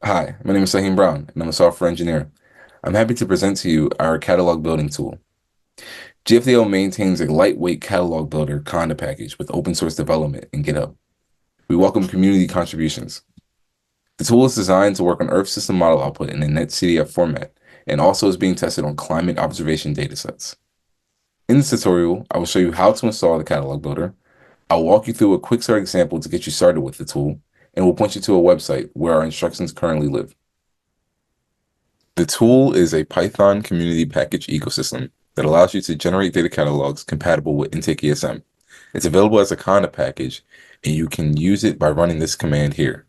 Hi, my name is Saheem Brown, and I'm a software engineer. I'm happy to present to you our catalog building tool. GFDL maintains a lightweight catalog builder conda package with open source development in GitHub. We welcome community contributions. The tool is designed to work on Earth system model output in a netcdf format and also is being tested on climate observation datasets. In this tutorial, I will show you how to install the catalog builder. I'll walk you through a quick start example to get you started with the tool, and we'll point you to a website where our instructions currently live. The tool is a Python community package ecosystem that allows you to generate data catalogs compatible with Intake ESM. It's available as a conda package, and you can use it by running this command here.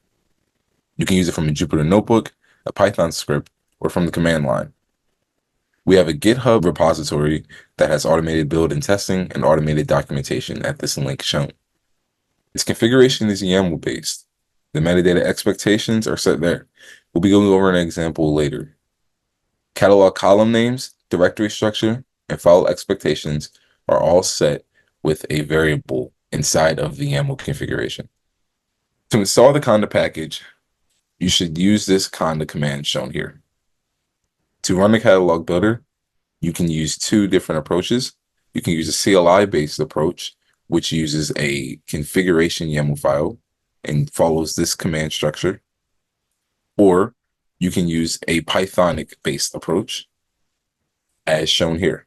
You can use it from a Jupyter notebook, a Python script, or from the command line. We have a GitHub repository that has automated build and testing and automated documentation at this link shown. Its configuration is YAML based. The metadata expectations are set there. We'll be going over an example later. Catalog column names, directory structure, and file expectations are all set with a variable inside of the YAML configuration. To install the conda package, you should use this conda command shown here. To run the catalog builder, you can use two different approaches. You can use a CLI-based approach, which uses a configuration YAML file and follows this command structure, or you can use a Pythonic-based approach, as shown here.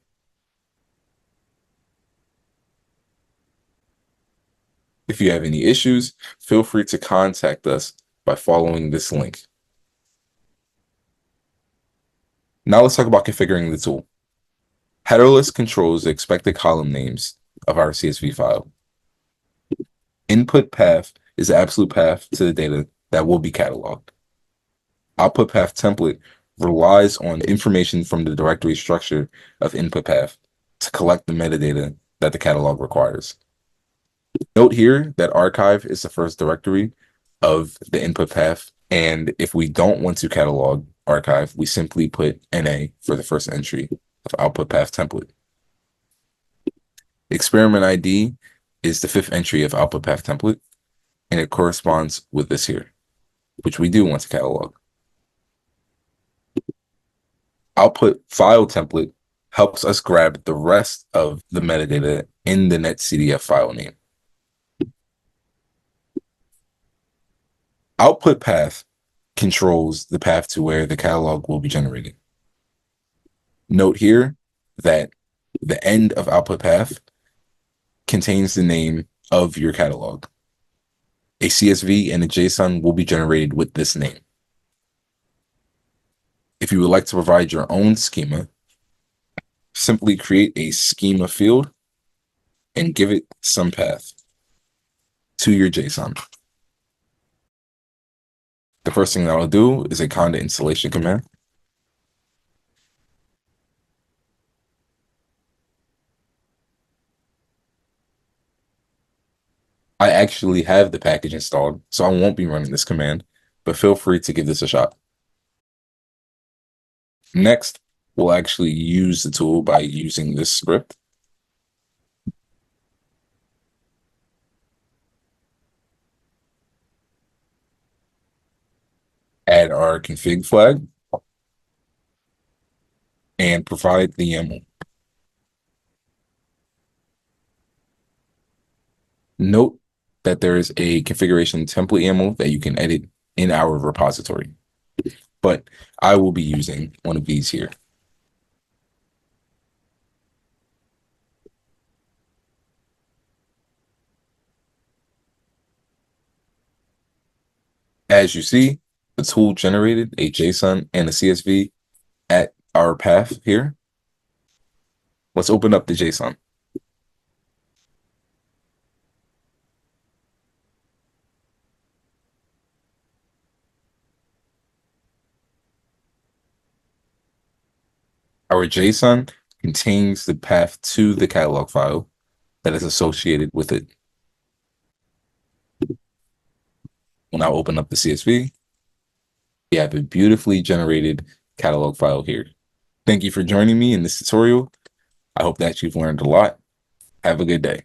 If you have any issues, feel free to contact us by following this link. Now let's talk about configuring the tool. Headerless controls the expected column names of our CSV file. Input path is the absolute path to the data that will be cataloged. Output path template relies on information from the directory structure of input path to collect the metadata that the catalog requires. Note here that archive is the first directory of the input path, and if we don't want to catalog archive, we simply put NA for the first entry of output path template. Experiment ID is the fifth entry of output path template, and it corresponds with this here, which we do want to catalog. Output file template helps us grab the rest of the metadata in the netcdf file name. Output path controls the path to where the catalog will be generated. Note here that the end of output path contains the name of your catalog. A CSV and a JSON will be generated with this name. If you would like to provide your own schema, simply create a schema field and give it some path to your JSON. The first thing that I'll do is a conda installation command. I actually have the package installed, so I won't be running this command, but feel free to give this a shot. Next, we'll actually use the tool by using this script. Add our config flag and provide the YAML. Note that there is a configuration template YAML that you can edit in our repository, but I will be using one of these here. As you see, the tool generated a JSON and a CSV at our path here. Let's open up the JSON. Our JSON contains the path to the catalog file that is associated with it. We'll now open up the CSV. We have a beautifully generated catalog file here. Thank you for joining me in this tutorial. I hope that you've learned a lot. Have a good day.